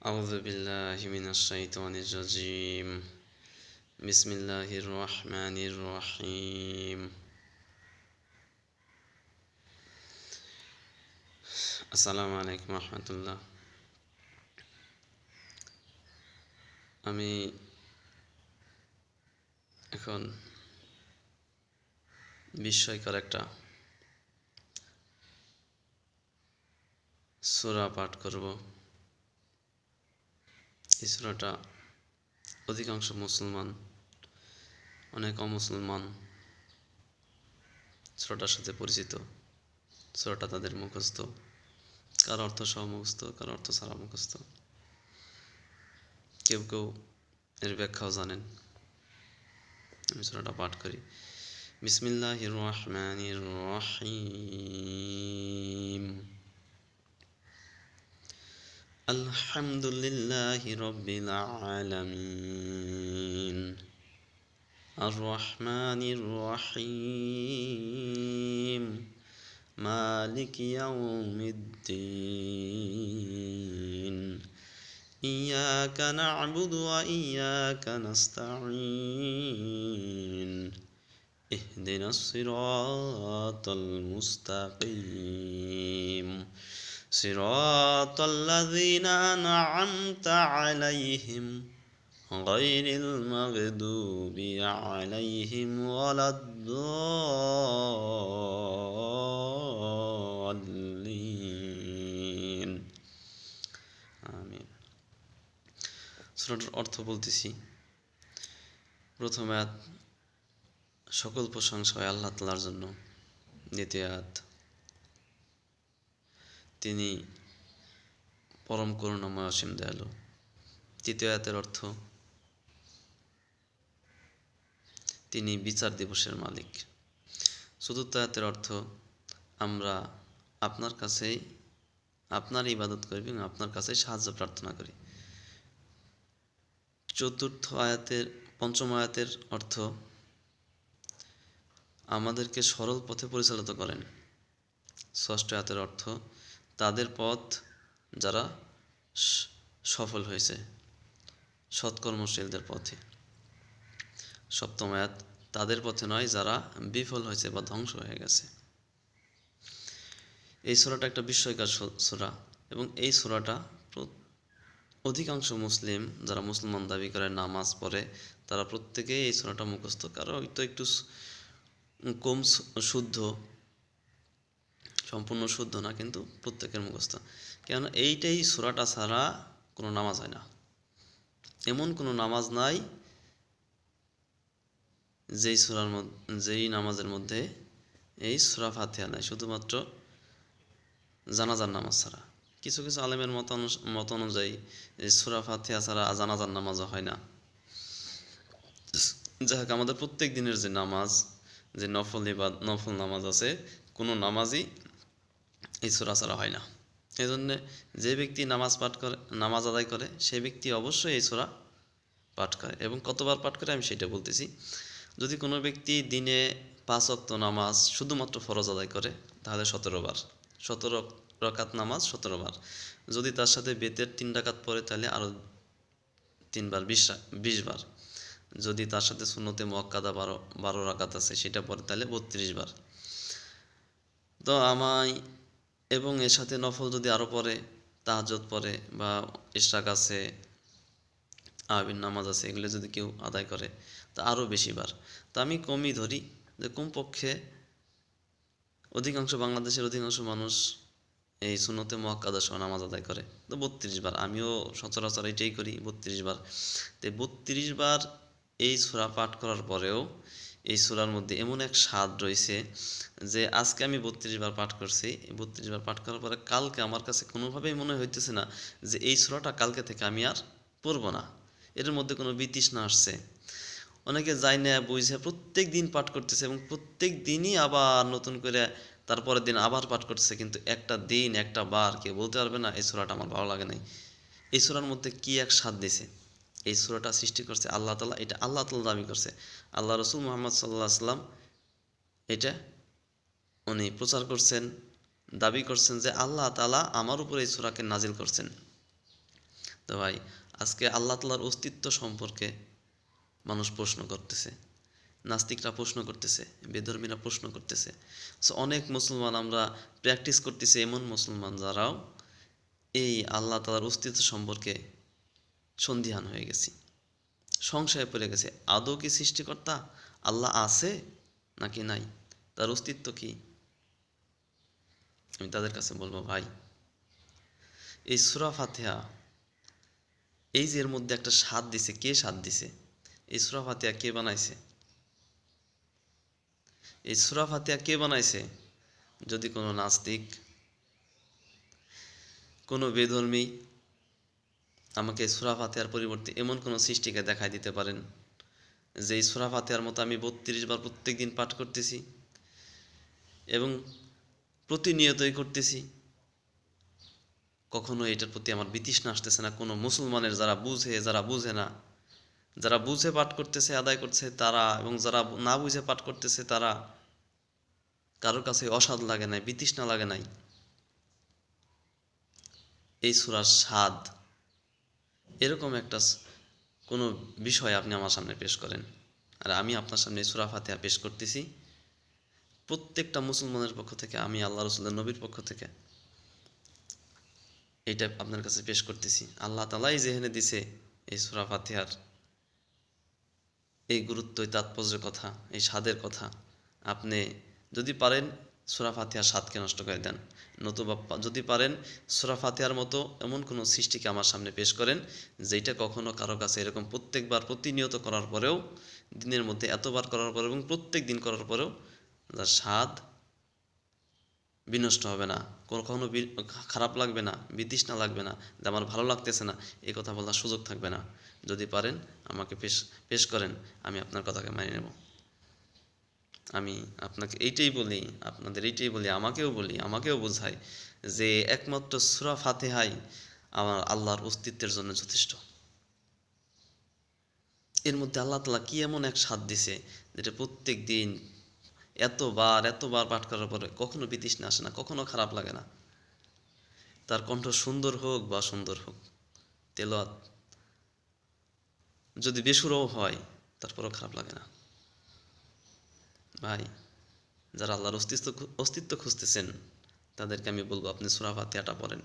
أعوذ بالله من الشيطان الرجيم. بسم الله الرحمن الرحيم. আসসালামু আলাইকুম রহমতুল্লাহ। আমি এখন বিস্ময়কর একটা সূরা পাঠ করব। এই সূরাটা অধিকাংশ মুসলমান, অনেক অমুসলমান সূরাটার সাথে পরিচিত। সূরাটা তাদের মুখস্থ, কার অর্থ সহ মুখস্থ, কার অর্থ ছাড়া মুখস্থ, কেউ কেউ এর ব্যাখ্যাও জানেন। আমি সূরাটা পাঠ করি। বিসমিল্লাহির রহমানির রহিম। আলহামদুলিল্লাহি রাব্বিল আলামিন আর রহমানির রহিম মালিক ইয়াউমিদ্দিন ইয়াকা না'বুদু ওয়া ইয়াকা নাস্তাঈন ইহদিনাস সিরাতাল মুস্তাকিম সিরাতাল্লাযীনা আন'আমতা আলাইহিম গায়রিল মাগদুবি আলাইহিম ওয়ালাদ-দাল্লিন। আমিন। সূরাটার অর্থ বলতেছি। প্রথম আয়াত, সকল প্রশংসা হয় আল্লাহ তাআলার জন্য। দ্বিতীয় আয়াত, তিনি পরম করুণাময় অসীম দয়ালু। তৃতীয় আয়াতের অর্থ, তিনি বিচার দিবসের মালিক। চতুর্থ আয়াতের অর্থ, আমরা আপনার কাছেই আপনার ইবাদত করি এবং আপনার কাছেই সাহায্য প্রার্থনা করি। পঞ্চম আয়াতের অর্থ, আমাদেরকে সরল পথে পরিচালিত করেন। ষষ্ঠ আয়াতের অর্থ, তাদের পথ যারা সফল হয়েছে, সৎকর্মশীলদের পথে। সপ্তম আয়াত, তাদের পথে নয় যারা বিফল হয়েছে বা ধ্বংস হয়ে গেছে। এই সূরাটা একটা বিস্ময়কর সূরা এবং এই সূরাটা অধিকাংশ মুসলিম যারা মুসলমান দাবি করে, নামাজ পড়ে, তারা প্রত্যেকেই এই সূরাটা মুখস্থ। কারো হয়তো একটু কম শুদ্ধ, সম্পূর্ণ শুদ্ধ না, কিন্তু প্রত্যেকের মুখস্থ। কেননা এইটাই সূরাটা ছাড়া কোনো নামাজ হয় না। এমন কোনো নামাজ নাই যেই নামাজের মধ্যে এই সূরা ফাতিহা নাই, শুধুমাত্র জানাজার নামাজ ছাড়া। কিছু কিছু আলেমের মত অনুযায়ী সূরা ফাতিহা ছাড়া জানাজার নামাজও হয় না। যাই হোক, আমাদের প্রত্যেক দিনের যে নামাজ, যে নফল নামাজ আছে, কোনো নামাজই এই সূরা ছাড়া হয় না। এই জন্যে যে ব্যক্তি নামাজ আদায় করে, সেই ব্যক্তি অবশ্যই এই সূরা পাঠ করে। এবং কতবার পাঠ করে আমি সেটা বলতেছি। যদি কোনো ব্যক্তি দিনে 5 ওয়াক্ত নামাজ শুধুমাত্র ফরজ আদায় করে, তাহলে 17 বার, 17 রাকাত নামাজ 17 বার। যদি তার সাথে বেতের 3 রাকাত পড়ে, তাহলে আরও 3 বার, 20 বার। যদি তার সাথে সুন্নতে মুআক্কাদা 12 রাকাত আছে, সেটা পড়ে, তাহলে 32 বার। তো এবং এর সাথে নফল যদি আরও পড়ে, তাহাজ্জুদ পড়ে বা ইশরাক আছে, আবির নামাজ আছে, এগুলো যদি কেউ আদায় করে, তা আরও বেশি বার। তা আমি কমই ধরি যে কমপক্ষে বাংলাদেশের অধিকাংশ মানুষ এই সুন্নতে মুআক্কাদা সহ নামাজ আদায় করে, তো 32 বার। আমিও সচরাচর এটাই করি, 32 বার। তো 32 বার এই সূরা পাঠ করার পরেও এই সূরার মধ্যে এমন এক স্বাদ রয়েছে যে আজকে আমি 32 বার পাঠ করছি। 32 বার পাঠ করার পরে কালকে আমার কাছে কোনোভাবেই মনে হইতেছে না যে এই সূরাটা কালকে থেকে আমি আর পড়ব না। এর মধ্যে কোনো বিতৃষ্ণা আসছে। অনেকে যায় না বুঝে প্রত্যেক দিন পাঠ করতেছে এবং প্রত্যেক দিনই আবার নতুন করে তারপরের দিন আবার পাঠ করতেছে, কিন্তু একটা দিন, একটা বার কেউ বলতে পারবে না এই সূরাটা আমার ভালো লাগে নাই। এই সূরার মধ্যে কি এক স্বাদ দিছে। এই সূরাটা সৃষ্টি করছে আল্লাহ তাআলা, এটা আল্লাহ তাআলা দাবি করছে। আল্লাহ রাসূল মুহাম্মদ সাল্লাল্লাহু আলাইহি ওয়াসাল্লাম এটা উনি প্রচার করছেন, দাবি করছেন যে আল্লাহ তাআলা আমার উপর এই সূরাকে নাজিল করছেন। তো ভাই আজকে আল্লাহ তাআলার অস্তিত্ব সম্পর্কে মানুষ প্রশ্ন করতেছে, নাস্তিকরা প্রশ্ন করতেছে, বেধর্মীরা প্রশ্ন করতেছে। সো অনেক মুসলমান আমরা প্র্যাকটিস করতেছি, এমন মুসলমান যারাও এই আল্লাহ তাআলার অস্তিত্ব সম্পর্কে সন্দিহান হয়ে গেছি, সংশয়ে পড়ে গেছে। আদৌ কি সৃষ্টিকর্তা আল্লাহ আছে নাকি নাই, তার অস্তিত্ব কি? আমি তাদের কাছে বলবো, ভাই এই সূরা ফাতিহা, এই যে এর মধ্যে একটা স্বাদ দিছে, কে স্বাদ দিছে? এই সূরা ফাতিহা কে বানাইছে? এই সূরা ফাতিহা কে বানাইছে? যদি কোনো নাস্তিক, কোনো বেধর্মী আমাকে সূরা ফাতিহার পরিবর্তে এমন কোনো সৃষ্টিকে দেখাই দিতে পারেন যে এই সূরা ফাতিহার মতো আমি ৩২ বার প্রত্যেক দিন পাঠ করতেছি এবং প্রতিনিয়তই করতেছি, কখনো এটার প্রতি আমার বিতৃষ্ণা আসতেছে না। কোনো মুসলমানের যারা বুঝে, যারা বুঝে না, যারা বুঝে পাঠ করতেছে, আদায় করছে তারা, এবং যারা না বুঝে পাঠ করতেছে তারা, কারোর কাছে অস্বাদ লাগে নাই, বিতৃষ্ণা লাগে নাই। এই সূরার স্বাদ, এরকম একটা কোনো বিষয় আপনি আমার সামনে পেশ করেন, আর আমি আপনার সামনে সূরা ফাতিহা পেশ করতেছি প্রত্যেকটা মুসলমানের পক্ষ থেকে, আমি আল্লাহ রাসূলের নবীর পক্ষ থেকে এইটা আপনার কাছে পেশ করতেছি। আল্লাহ তাআলাই যেখানে দিছে এই সূরা ফাতিহার এই গুরুত্ব, এই তাৎপর্যের কথা, এই স্বাদের কথা, আপনি যদি পারেন সূরা ফাতিহার স্বাদকে নষ্ট করে দেন, নতুবা যদি পারেন সূরা ফাতিহার মতো এমন কোনো সৃষ্টিকে আমার সামনে পেশ করেন যেটা কখনো কারো কাছে এরকম প্রত্যেকবার প্রতিনিয়ত করার পরেও, দিনের মধ্যে এতবার করার পরেও এবং প্রত্যেক দিন করার পরেও যার স্বাদ বিনষ্ট হবে না, কখনো খারাপ লাগবে না, বিতৃষ্ণা লাগবে না, যে আমার ভালো লাগতেছে না, এই কথা বলার সুযোগ থাকবে না। যদি পারেন আমাকে পেশ করেন, আমি আপনার কথাকে মানিয়ে নেব। আমি আপনাকে এইটাই বলি, আপনাদের এইটাই বলি, আমাকেও বোঝাই যে একমাত্র সূরা ফাতিহাই আমার আল্লাহর অস্তিত্বের জন্য যথেষ্ট। এর মধ্যে আল্লাহ তাআলা কি এমন এক স্বাদ দিছে যেটা প্রত্যেক দিন এতবার পাঠ করার পরে কখনো বিতৃষ্ণা আসে না, কখনো খারাপ লাগে না। তার কণ্ঠ সুন্দর হোক বা সুন্দর হোক, তেলাওয়াত যদি বেসুরও হয় তারপরেও খারাপ লাগে না। ভাই যারা আল্লাহর অস্তিত্ব খুঁজতেছেন তাদেরকে আমি বলবো আপনি সূরা ফাতিহাটা পড়েন।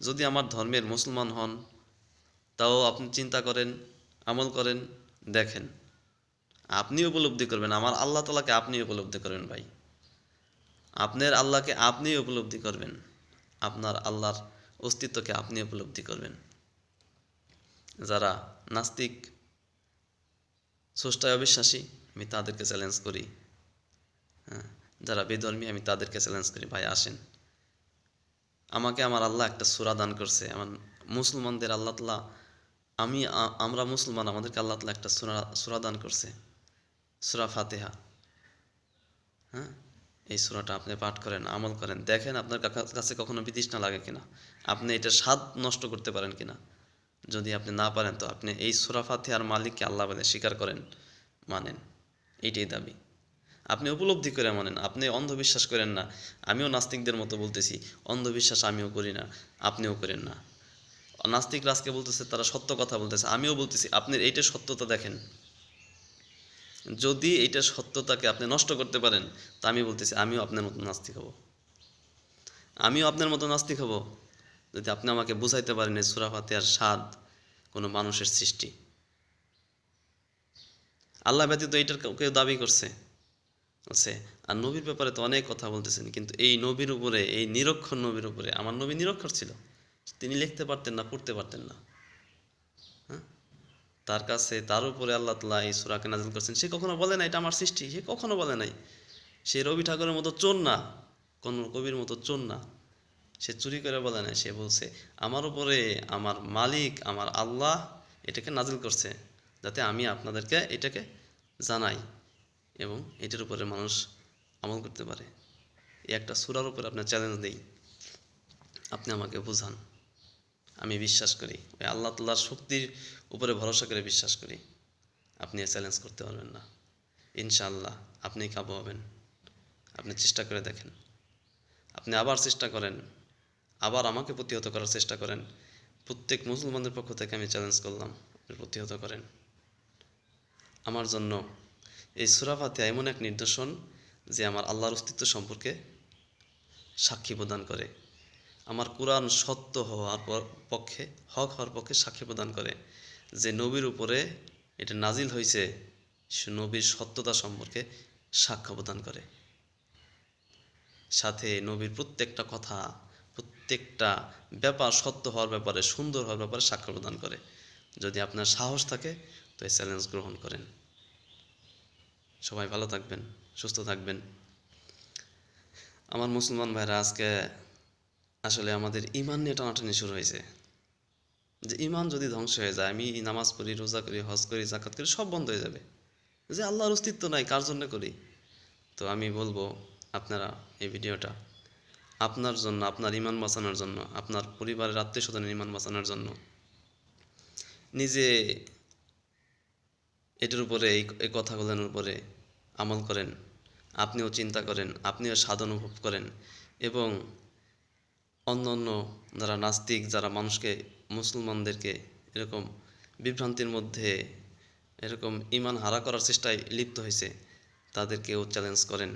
যদি আমার ধর্মের মুসলমান হন তাও আপনি চিন্তা করেন, আমল করেন, দেখেন, আপনি উপলব্ধি করবেন আমার আল্লাহ তাআলাকে, আপনি উপলব্ধি করবেন। ভাই আপনার আল্লাহকে আপনি উপলব্ধি করবেন, আপনার আল্লাহর অস্তিত্বকে আপনি উপলব্ধি করবেন। যারা নাস্তিক, স্রষ্টায় অবিশ্বাসী, আমি তাদেরকে চ্যালেঞ্জ করি, হ্যাঁ, যারা বেধর্মী আমি তাদেরকে চ্যালেঞ্জ করি, ভাই আসেন, আমাকে আমার আল্লাহ একটা সূরা দান করছে, আমার মুসলমানদের আল্লাহ তাআলা, আমরা মুসলমান, আমাদেরকে আল্লাহ তাআলা একটা সূরা দান করছে, সূরা ফাতিহা। হ্যাঁ, এই সূরাটা আপনি পাঠ করেন, আমল করেন, দেখেন আপনার কাছে কখনো বিতৃষ্ণা লাগে কিনা, আপনি এটার স্বাদ নষ্ট করতে পারেন কিনা। যদি আপনি না পারেন তো আপনি এই সূরা ফাতিহার মালিককে আল্লাহ বলে স্বীকার করেন, মানেন, এইটাই দাবি। আপনি উপলব্ধি করে মানেন, আপনি অন্ধবিশ্বাস করেন না। আমিও নাস্তিকদের মতো বলতেছি, অন্ধবিশ্বাস আমিও করি না, আপনিও করেন না। নাস্তিকরা আজকে বলতেছে তারা সত্য কথা বলতেছে, আমিও বলতেছি আপনি এইটার সত্যতা দেখেন। যদি এইটার সত্যতাকে আপনি নষ্ট করতে পারেন তা আমি বলতেছি আমিও আপনার মতো নাস্তিক হব, যদি আপনি আমাকে বুঝাইতে পারেন এই সূরা ফাতিহার স্বাদ কোনো মানুষের সৃষ্টি। আল্লাহ ব্যতীত এইটার কেউ দাবি করছে আছে, আর নবীর ব্যাপারে তো অনেক কথা বলতেছেন, কিন্তু এই নবীর উপরে, এই নিরক্ষর নবীর উপরে, আমার নবী নিরক্ষর ছিল, তিনি লিখতে পারতেন না, পড়তে পারতেন না, হ্যাঁ, তার উপরে আল্লাহ তাআলা এই সূরাকে নাযিল করেছেন। সে কখনো বলে না এটা আমার সৃষ্টি, সে কখনো বলে নাই। সে রবি ঠাকুরের মতো চোর না, কোন কবির মতো চোর না, সে চুরি করে বলে নাই। সে বলছে আমার উপরে আমার মালিক, আমার আল্লাহ এটাকে নাযিল করছে যাতে আমি আপনাদেরকে এটাকে জানাই এবং এটার উপরে মানুষ আমল করতে পারে। এই একটা সূরার উপরে আপনার চ্যালেঞ্জ দেই, আপনি আমাকে বুঝান। আমি বিশ্বাস করি ওই আল্লাহ তাআলার শক্তির উপরে ভরসা করে বিশ্বাস করি, আপনি চ্যালেঞ্জ করতে পারবেন না। ইনশাআল্লাহ আপনি কাবু হবেন। আপনি চেষ্টা করে দেখেন, আপনি আবার চেষ্টা করেন, আবার আমাকে প্রতিহত করার চেষ্টা করেন, প্রত্যেক মুসলমানদের পক্ষ থেকে আমি চ্যালেঞ্জ করলাম, প্রতিহত করেন। আমার জন্য এই সূরা ফাতিহা এমন এক নিদর্শন যে আমার আল্লাহর অস্তিত্ব সম্পর্কে সাক্ষী প্রদান করে, আমার কোরআন সত্য হওয়ার পক্ষে, হক হওয়ার পক্ষে সাক্ষী প্রদান করে, যে নবীর উপরে এটা নাজিল হয়েছে সে নবীর সত্যতা সম্পর্কে সাক্ষ্য প্রদান করে। সাথে নবীর প্রত্যেকটা কথা, প্রত্যেকটা ব্যাপার সত্য হওয়ার ব্যাপারে, সুন্দর হওয়ার ব্যাপারে সাক্ষ্য প্রদান করে। যদি আপনার সাহস থাকে তো এই চ্যালেঞ্জ গ্রহণ করেন। সবাই ভালো থাকবেন, সুস্থ থাকবেন। আমার মুসলমান ভাইরা, আজকে আসলে আমাদের ঈমান নিয়ে টানাটানি শুরু হয়েছে, যে ঈমান যদি ধ্বংস হয়ে যায়, আমি নামাজ পড়ি, রোজা করি, হজ করি, যাকাত করি, সব বন্ধ হয়ে যাবে, যে আল্লাহর অস্তিত্ব নাই, কার জন্য করি? তো আমি বলবো, আপনারা এই ভিডিওটা আপনার জন্য, আপনার ঈমান বাঁচানোর জন্য, আপনার পরিবারের আত্মীয় স্বজনের ঈমান বাঁচানোর জন্য নিজে এটার উপরে, এই কথাগুলোর উপরে আমল করেন, আপনিও চিন্তা করেন, আপনিও স্বাদ অনুভব করেন, এবং অন্য অন্য যারা নাস্তিক, যারা মানুষকে, মুসলমানদেরকে এরকম বিভ্রান্তির মধ্যে, এরকম ঈমান হারা করার চেষ্টায় লিপ্ত হয়েছে, তাদেরকেও চ্যালেঞ্জ করেন।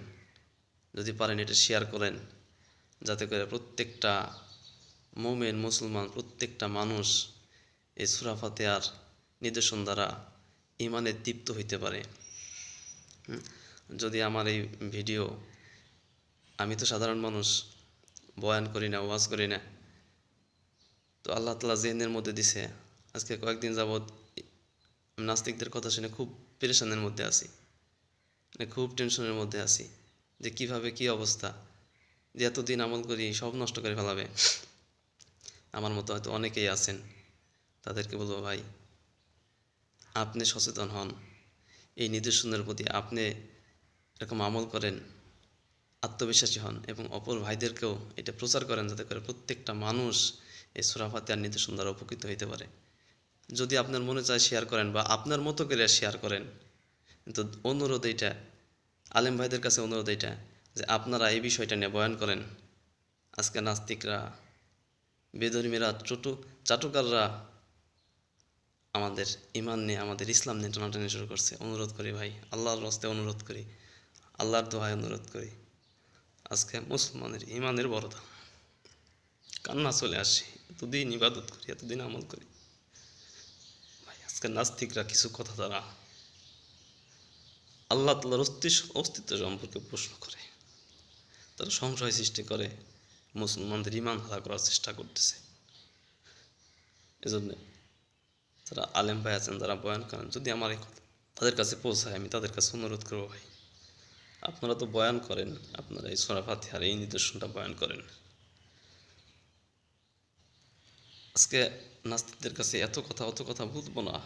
যদি পারেন এটা শেয়ার করেন, যাতে করে প্রত্যেকটা মুমিন, মুসলমান, প্রত্যেকটা মানুষ এই সূরা ফাতিহার নিদর্শন দ্বারা ঈমানে দীপ্ত হইতে পারে। যদি আমার এই ভিডিও, আমি তো সাধারণ মানুষ, বয়ান করি না, ওয়াজ করি না, তো আল্লাহ তাআলা জেহেনের মধ্যে দিছে। আজকে কয়েকদিন যাবৎ নাস্তিকদের কথা শুনে খুব পেরেশানের মধ্যে আছি, মানে খুব টেনশনের মধ্যে আছি, যে কিভাবে, কি অবস্থা, যে এতদিন আমল করি সব নষ্ট করে ফেলাবে। আমার মতো হয়তো অনেকেই আছেন, তাদেরকে বলবো, ভাই আপনি সচেতন হন, এই নিদর্শনের প্রতি আপনি এরকম আমল করেন, আত্মবিশ্বাসী হন, এবং অপর ভাইদেরকেও এটা প্রচার করেন, যাতে করে প্রত্যেকটা মানুষ এই সূরা ফাতিহার নিদর্শন দ্বারা উপকৃত হইতে পারে। যদি আপনার মনে চায় শেয়ার করেন, বা আপনার মতো করে শেয়ার করেন, কিন্তু অনুরোধ এইটা, আলেম ভাইদের কাছে অনুরোধ এইটা, যে আপনারা এই বিষয়টা নিয়ে বয়ান করেন। আজকে নাস্তিকরা, বেধর্মীরা, চাটুকাররা আমাদের ঈমান নিয়ে, আমাদের ইসলাম নিয়ে টানাটানি শুরু করছে। অনুরোধ করি ভাই, আল্লাহর রাস্তায় অনুরোধ করি, আল্লাহর দোহায় অনুরোধ করি, আজকে মুসলমানের ঈমানের বড় দাম, কান্না চলে আসে। এতদিন ইবাদত করি, এতদিন আমল করি, ভাই আজকে নাস্তিকরা কিছু কথা দ্বারা আল্লাহ তাআলার অস্তিত্ব সম্পর্কে প্রশ্ন করে, তারা সংশয় সৃষ্টি করে, মুসলমানদের ঈমান হারা করার চেষ্টা করতেছে। এজন্য যারা আলেম ভাই আছেন, যারা বয়ান করেন, যদি আমার এই কথা তাদের কাছে পৌঁছায়, আমি তাদের কাছে অনুরোধ করবো, ভাই আপনারা তো বয়ান করেন, আপনারা এই সূরা ফাতিহার এই নিদর্শনটা বয়ান করেন। আজকে নাস্তিকদের কাছে এত কথা বলবো না,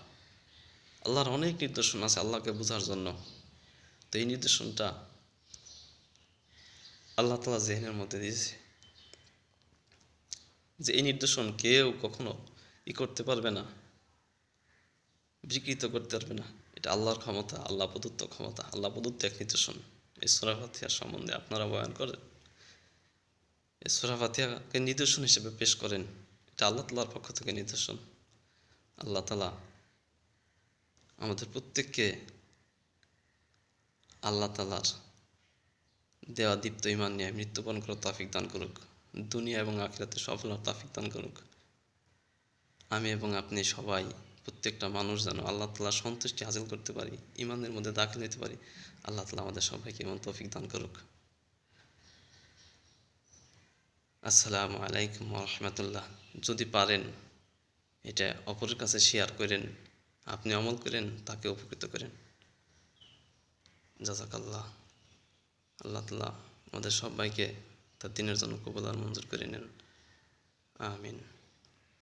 আল্লাহর অনেক নিদর্শন আছে আল্লাহকে বোঝার জন্য। তো এই নিদর্শনটা আল্লাহ তাআলা জেহেনের মধ্যে দিয়েছে, যে এই নিদর্শন কেউ কখনো করতে পারবে না, বিকৃত করতে পারবে না। এটা আল্লাহর ক্ষমতা, আল্লাহ প্রদত্ত ক্ষমতা, আল্লাহ প্রদত্ত এক নিদর্শন। এই সূরা ফাতিহার সম্বন্ধে আপনারা বয়ান করেন, এই সূরা ফাতিহাকে নিদর্শন হিসেবে পেশ করেন। এটা আল্লাহ তাআলার পক্ষ থেকে নিদর্শন। আল্লাহ তাআলা আমাদের প্রত্যেককে আল্লাহ তাআলার দেওয়া দীপ্ত ঈমান নিয়ে মৃত্যুবরণ করার তৌফিক দান করুক, দুনিয়া এবং আখিরাতে সফল হওয়ার তৌফিক দান করুক। আমি এবং আপনি সবাই, প্রত্যেকটা মানুষ যেন আল্লাহ তাআলার সন্তুষ্টি হাসিল করতে পারি, ঈমানের মধ্যে দাখিল হতে পারি। আল্লাহ তাআলা আমাদের সবাইকে এমন তৌফিক দান করুক। আসসালামু আলাইকুম ওয়া রাহমাতুল্লাহ। যদি পারেন এটা অপরের কাছে শেয়ার করেন, আপনি আমল করেন, তাকে উপকৃত করেন। জাযাকাল্লাহ। আল্লাহ তাআলা আমাদের সবাইকে তার দ্বীনের জন্য কবুল আর মঞ্জুর করে নেন। আমিন।